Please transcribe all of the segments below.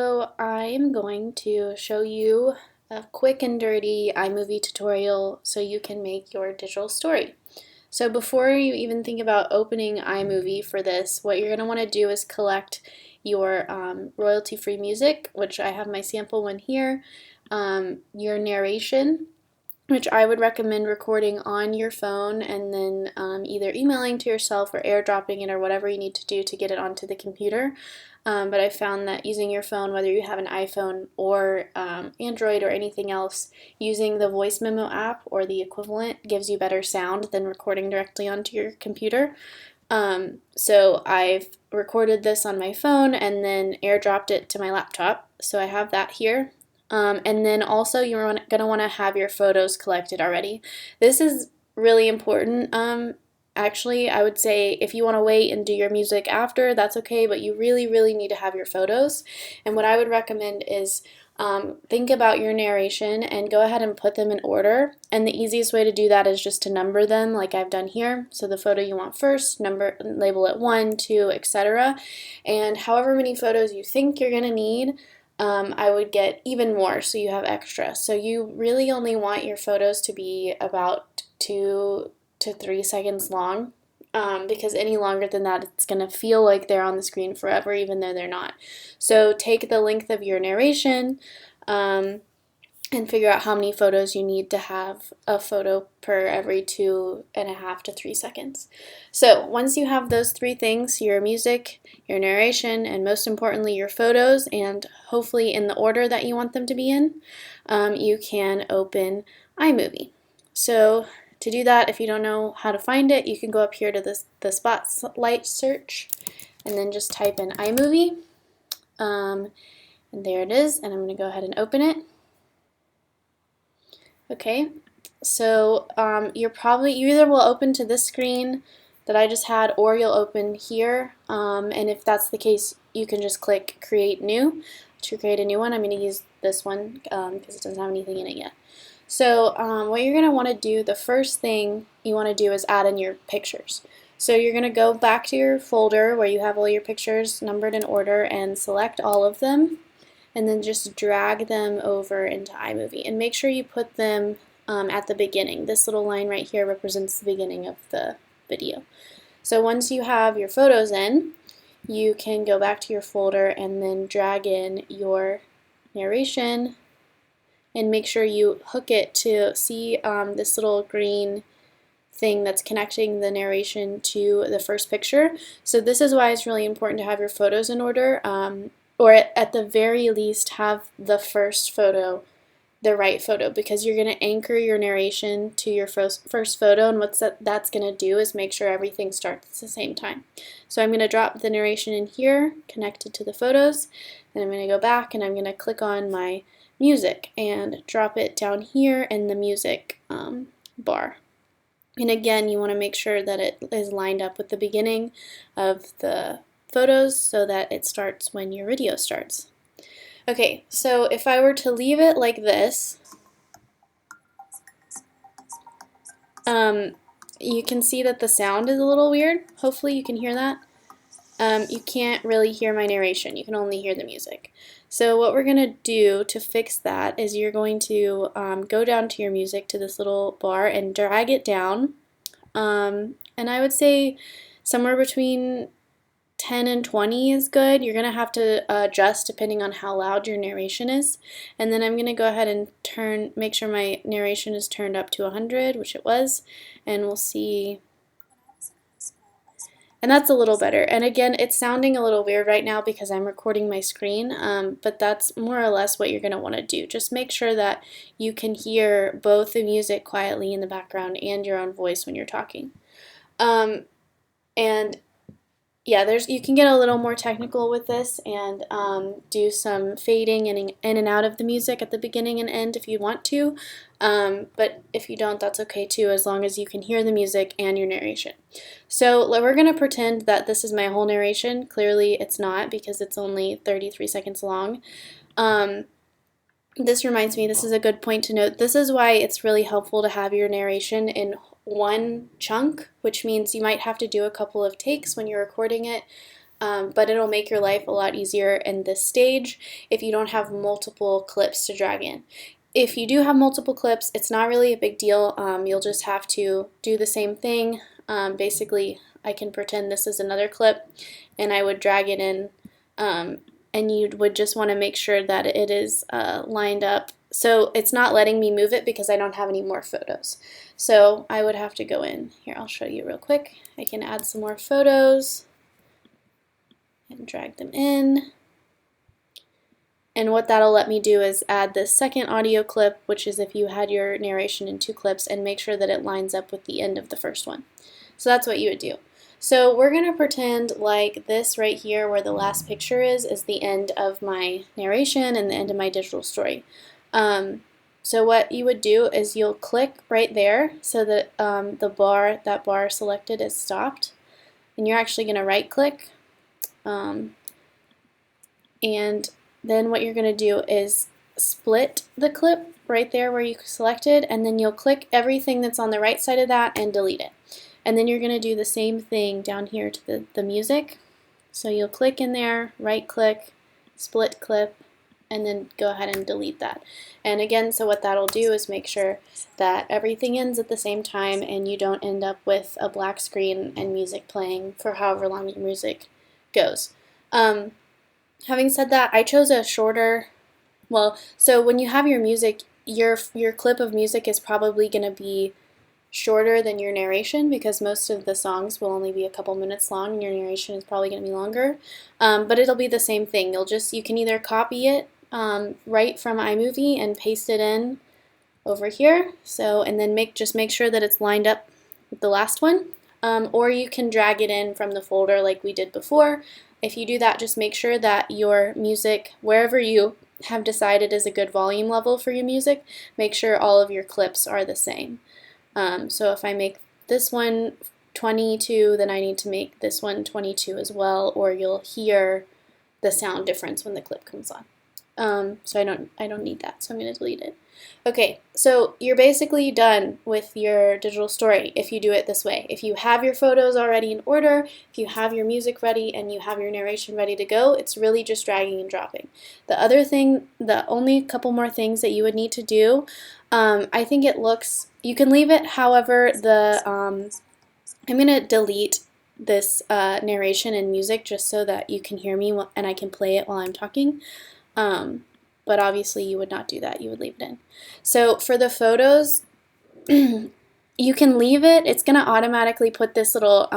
So I'm going to show you a quick and dirty iMovie tutorial so you can make your digital story. So before you even think about opening iMovie for this, what you're going to want to do is collect your royalty-free music, which I have my sample one here, your narration, which I would recommend recording on your phone and then either emailing to yourself or airdropping it or whatever you need to do to get it onto the computer. But I found that using your phone, whether you have an iPhone or Android or anything else, using the voice memo app or the equivalent gives you better sound than recording directly onto your computer. So I've recorded this on my phone and then airdropped it to my laptop. So I have that here. And then also you're going to want to have your photos collected already. This is really important. Actually, I would say if you want to wait and do your music after, that's okay, but you really need to have your photos. And what I would recommend is think about your narration and go ahead and put them in order. And the easiest way to do that is just to number them like I've done here. So the photo you want first, label it 1, 2, etc. And however many photos you think you're going to need, I would get even more so you have extra. So you really only want your photos to be about 2 to 3 seconds long, because any longer than that it's going to feel like they're on the screen forever even though they're not. So take the length of your narration and figure out how many photos you need to have a photo per every 2.5 to 3 seconds. So once you have those three things, your music, your narration, and most importantly your photos, and hopefully in the order that you want them to be in, you can open iMovie. So to do that, if you don't know how to find it, you can go up here to the spotlight search and then just type in iMovie. And there it is, and I'm going to go ahead and open it. Okay, so you either will open to this screen that I just had, or you'll open here, and if that's the case, you can just click Create New to create a new one. I'm going to use this one because it doesn't have anything in it yet. So what you're going to want to do, the first thing you want to do is add in your pictures. So you're going to go back to your folder where you have all your pictures numbered in order and select all of them, and then just drag them over into iMovie and make sure you put them at the beginning. This little line right here represents the beginning of the video. So once you have your photos in, you can go back to your folder and then drag in your narration and make sure you hook it to see this little green thing that's connecting the narration to the first picture. So this is why it's really important to have your photos in order, or at the very least have the first photo the right photo, because you're going to anchor your narration to your first photo, and what that's going to do is make sure everything starts at the same time. So I'm going to drop the narration in here connected to the photos, and I'm going to go back and I'm going to click on my music and drop it down here in the music bar. And again, you want to make sure that it is lined up with the beginning of the photos so that it starts when your video starts. Okay, so if I were to leave it like this, you can see that the sound is a little weird. Hopefully you can hear that. You can't really hear my narration, you can only hear the music. So what we're going to do to fix that is you're going to go down to your music, to this little bar, and drag it down. And I would say somewhere between 10 and 20 is good. You're going to have to adjust depending on how loud your narration is. And then I'm going to go ahead and make sure my narration is turned up to 100, which it was, and we'll see. And that's a little better. And again, it's sounding a little weird right now because I'm recording my screen, but that's more or less what you're going to want to do. Just make sure that you can hear both the music quietly in the background and your own voice when you're talking. And yeah, you can get a little more technical with this and do some fading in and out of the music at the beginning and end if you want to, but if you don't, that's okay too, as long as you can hear the music and your narration. So we're going to pretend that this is my whole narration. Clearly it's not, because it's only 33 seconds long. This reminds me, this is a good point to note. This is why it's really helpful to have your narration in one chunk, which means you might have to do a couple of takes when you're recording it, but it'll make your life a lot easier in this stage if you don't have multiple clips to drag in. If you do have multiple clips, it's not really a big deal. You'll just have to do the same thing. Basically, I can pretend this is another clip, and I would drag it in, and you would just want to make sure that it is lined up. So it's not letting me move it because I don't have any more photos. So I would have to go in. Here, I'll show you real quick. I can add some more photos and drag them in. And what that'll let me do is add this second audio clip, which is if you had your narration in 2 clips, and make sure that it lines up with the end of the first one. So that's what you would do. So we're going to pretend like this right here where the last picture is the end of my narration and the end of my digital story. So what you would do is you'll click right there so that that bar selected is stopped. And you're actually going to right click. And then what you're going to do is split the clip right there where you selected, and then you'll click everything that's on the right side of that and delete it. And then you're going to do the same thing down here to the music. So you'll click in there, right click, split clip, and then go ahead and delete that. And again, so what that'll do is make sure that everything ends at the same time and you don't end up with a black screen and music playing for however long your music goes. Having said that, I chose a shorter, so when you have your music, your clip of music is probably going to be shorter than your narration because most of the songs will only be a couple minutes long and your narration is probably going to be longer. But it'll be the same thing. You can either copy it right from iMovie and paste it in over here. And then just make sure that it's lined up with the last one. Or you can drag it in from the folder like we did before. If you do that, just make sure that your music, wherever you have decided is a good volume level for your music, make sure all of your clips are the same. So if I make this one 22, then I need to make this one 22 as well, or you'll hear the sound difference when the clip comes on. So I don't need that, so I'm going to delete it. Okay, so you're basically done with your digital story if you do it this way. If you have your photos already in order, if you have your music ready and you have your narration ready to go, it's really just dragging and dropping. The only couple more things that you would need to do, I think you can leave it, however, I'm going to delete this narration and music just so that you can hear me and I can play it while I'm talking. But obviously you would not do that, you would leave it in. So for the photos, you can leave it. It's going to automatically put this little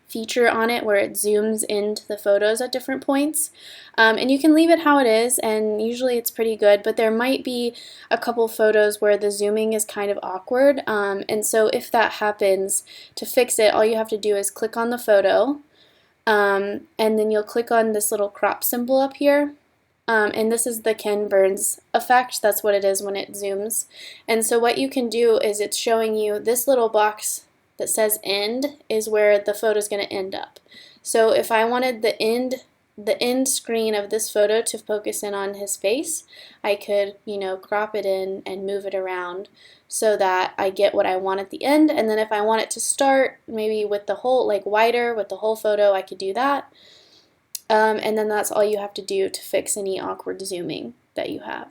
feature on it where it zooms into the photos at different points. And you can leave it how it is, and usually it's pretty good, but there might be a couple photos where the zooming is kind of awkward. And so if that happens, to fix it, all you have to do is click on the photo, and then you'll click on this little crop symbol up here. And this is the Ken Burns effect. That's what it is when it zooms. And so what you can do is it's showing you this little box that says end is where the photo is going to end up. So if I wanted the end screen of this photo to focus in on his face, I could, crop it in and move it around so that I get what I want at the end. And then if I want it to start maybe with the whole, wider with the whole photo, I could do that. And then that's all you have to do to fix any awkward zooming that you have.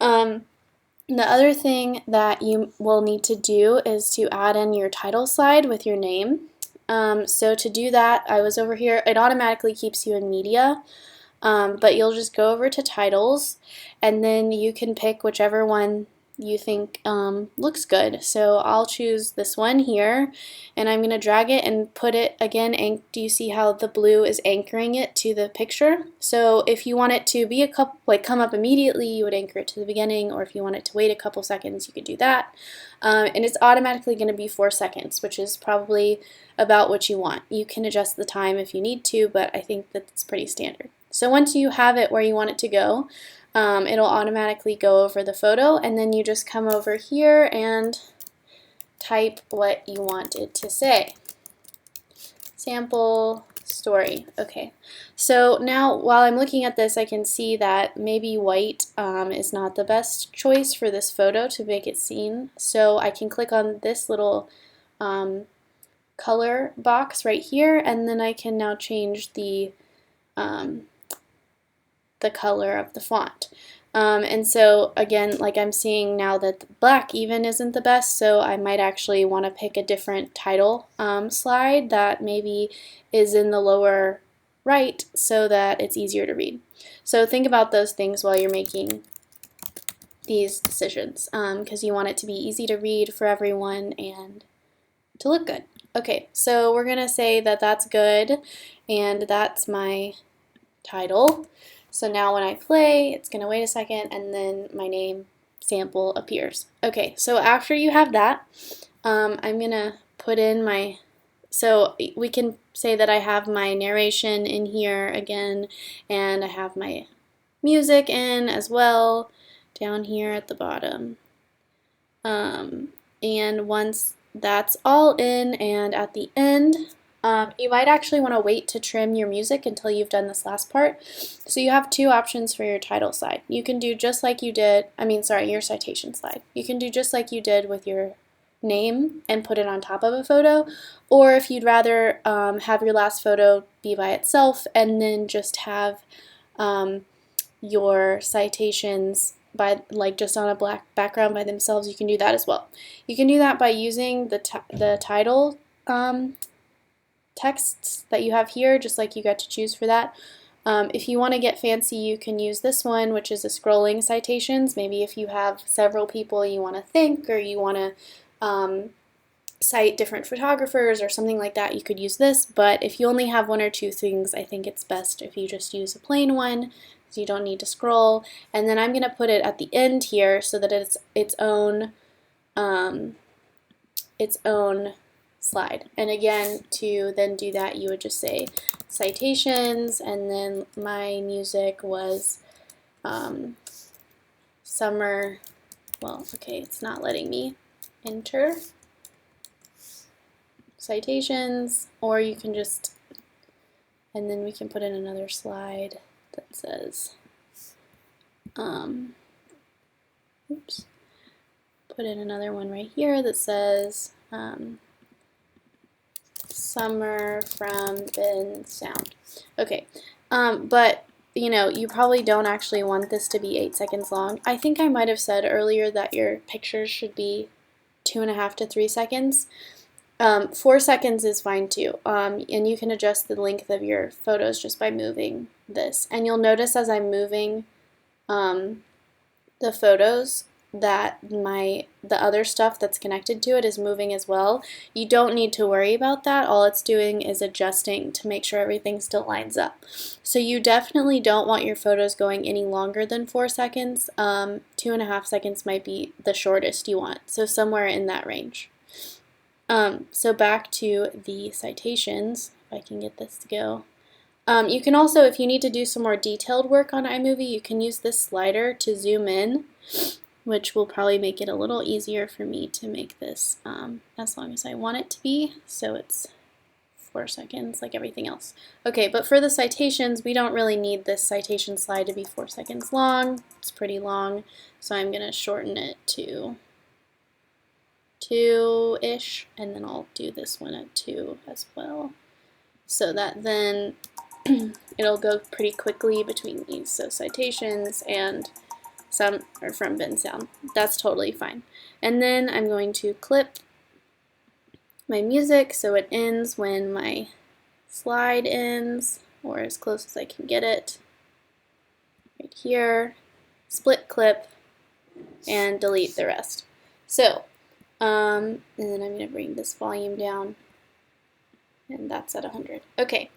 The other thing that you will need to do is to add in your title slide with your name. So to do that, I was over here. It automatically keeps you in media, but you'll just go over to titles, and then you can pick whichever one you think looks good. So I'll choose this one here, and I'm going to drag it and put it again. And do you see how the blue is anchoring it to the picture? So if you want it to be come up immediately, you would anchor it to the beginning, or if you want it to wait a couple seconds, you could do that. And it's automatically going to be 4 seconds, which is probably about what you want. You can adjust the time if you need to, but I think that's pretty standard. So once you have it where you want it to go, it'll automatically go over the photo, and then you just come over here and type what you want it to say. Sample story. Okay, so now while I'm looking at this, I can see that maybe white is not the best choice for this photo to make it seen. So I can click on this little color box right here, and then I can now change the color of the font. And so again, like I'm seeing now that black even isn't the best, so I might actually want to pick a different title slide that maybe is in the lower right so that it's easier to read. So think about those things while you're making these decisions, because you want it to be easy to read for everyone and to look good. Okay, so we're gonna say that that's good, and that's my title. So now when I play, it's gonna wait a second, and then my name sample appears. Okay, so after you have that, I'm gonna put in my, so we can say that I have my narration in here again, and I have my music in as well down here at the bottom. And once that's all in, and at the end, you might actually want to wait to trim your music until you've done this last part. So you have two options for your title slide. You can do just like you did, your citation slide. You can do just like you did with your name and put it on top of a photo, or if you'd rather have your last photo be by itself and then just have your citations by just on a black background by themselves, you can do that as well. You can do that by using the title texts that you have here, just like you got to choose for that. If you want to get fancy, you can use this one, which is a scrolling citations. Maybe if you have several people you want to thank, or you want to cite different photographers or something like that, you could use this. But if you only have one or two things, I think it's best if you just use a plain one, so you don't need to scroll. And then I'm going to put it at the end here so that it's its own slide. And again, to then do that, you would just say citations, and then my music was summer. Well, okay, it's not letting me enter citations, or you can just, and then we can put in another slide that says, oops, put in another one right here that says summer from Ben Sound. Okay, but you probably don't actually want this to be 8 seconds long. I think I might have said earlier that your pictures should be 2.5 to 3 seconds. 4 seconds is fine too, and you can adjust the length of your photos just by moving this. And you'll notice as I'm moving the photos that the other stuff that's connected to it is moving as well. You don't need to worry about that. All it's doing is adjusting to make sure everything still lines up. So you definitely don't want your photos going any longer than 4 seconds. 2.5 seconds might be the shortest you want, so somewhere in that range. So back to the citations, if I can get this to go. You can also, if you need to do some more detailed work on iMovie, you can use this slider to zoom in, which will probably make it a little easier for me to make this as long as I want it to be, so it's 4 seconds like everything else. Okay, but for the citations, we don't really need this citation slide to be 4 seconds long. It's pretty long, so I'm going to shorten it to 2-ish, and then I'll do this one at 2 as well, so that then it'll go pretty quickly between these. So citations and some are from Ben Sound. That's totally fine. And then I'm going to clip my music so it ends when my slide ends, or as close as I can get it. Right here, split clip, and delete the rest. So, and then I'm going to bring this volume down, and that's at 100. Okay,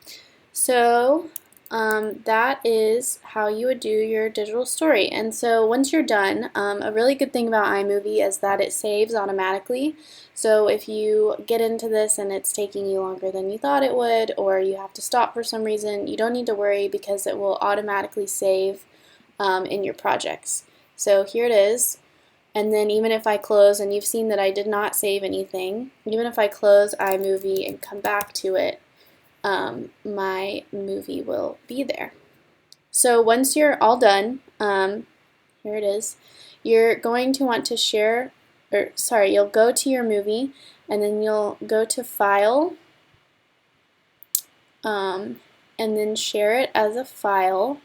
so that is how you would do your digital story. And so once you're done, a really good thing about iMovie is that it saves automatically. So if you get into this and it's taking you longer than you thought it would, or you have to stop for some reason, you don't need to worry, because it will automatically save in your projects. So here it is. And then even if I close, and you've seen that I did not save anything, even if I close iMovie and come back to it, my movie will be there. So once you're all done, here it is, you're going to want to share or sorry, you'll go to your movie, and then you'll go to File, and then share it as a file.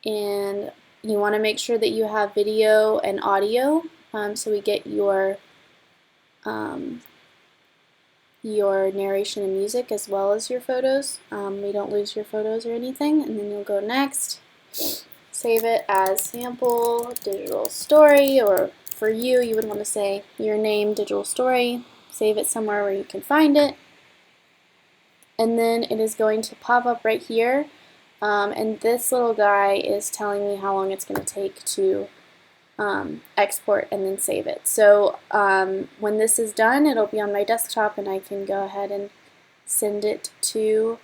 And you want to make sure that you have video and audio, so we get your narration and music as well as your photos. We don't lose your photos or anything. And then you'll go next, save it as sample digital story, or for you, you would want to say your name digital story. Save it somewhere where you can find it. And then it is going to pop up right here. And this little guy is telling me how long it's going to take to export and then save it. So when this is done, it'll be on my desktop, and I can go ahead and send it to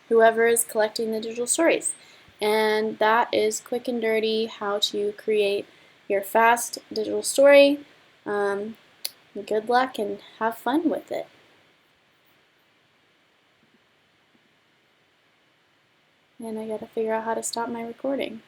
whoever is collecting the digital stories. And that is quick and dirty how to create your fast digital story. Good luck and have fun with it. And I gotta figure out how to stop my recording.